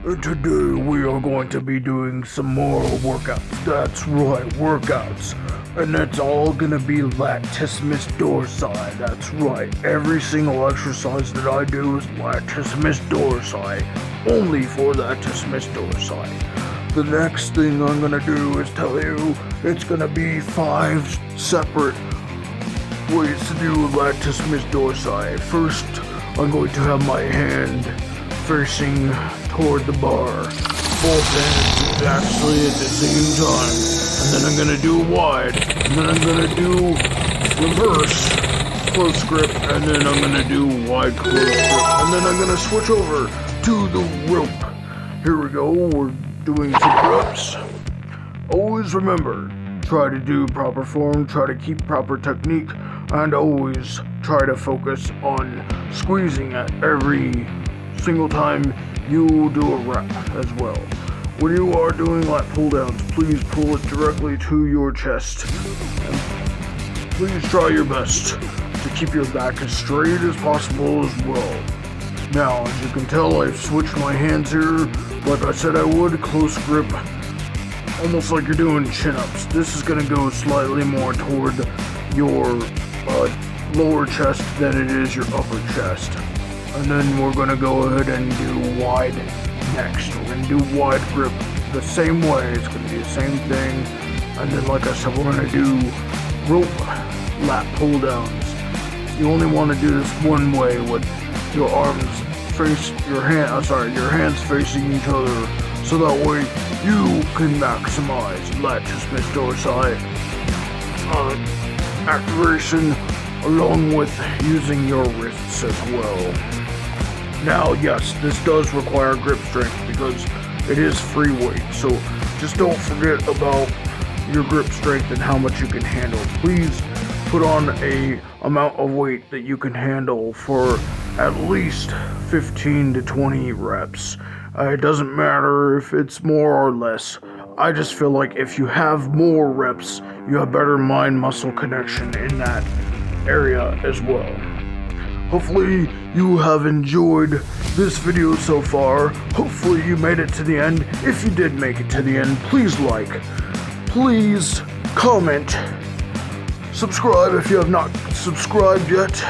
and today we are going to be doing some more workouts. That's right, workouts. And it's all gonna be latissimus dorsi. That's right, every single exercise that I do is latissimus dorsi. Only for latissimus dorsi. The next thing I'm gonna do is tell you it's gonna be 5 separate ways to do latissimus dorsi. First, I'm going to have my hand facing toward the bar. Both hands exactly at the same time. And then I'm gonna do wide. And then I'm gonna do reverse close grip. And then I'm gonna do wide close grip. And then I'm gonna switch over to the rope. Here we go. We're doing some reps. Always remember, try to do proper form, try to keep proper technique, and always try to focus on squeezing at every single time you do a rep as well. When you are doing lat pull downs, please pull it directly to your chest. And please try your best to keep your back as straight as possible as well. Now, as you can tell, I've switched my hands here. Like I said I would, close grip, almost like you're doing chin-ups. This is going to go slightly more toward your lower chest than it is your upper chest. And then we're going to go ahead and do wide next. We're going to do wide grip the same way. It's going to be the same thing. And then, like I said, we're going to do rope lat pull downs. You only want to do this one way with your arms face your hands facing each other, so that way you can maximize latissimus dorsi activation along with using your wrists as well. Now, yes, this does require grip strength because it is free weight, so just don't forget about your grip strength and how much you can handle. Please put on a amount of weight that you can handle for at least 15 to 20 reps. It doesn't matter if it's more or less. I just feel like if you have more reps, you have better mind-muscle connection in that area as well. Hopefully you have enjoyed this video so far. Hopefully you made it to the end. If you did make it to the end, please like, please comment, subscribe if you have not subscribed yet,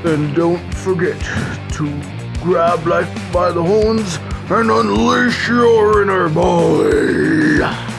and don't forget to grab life by the horns and unleash your inner boy.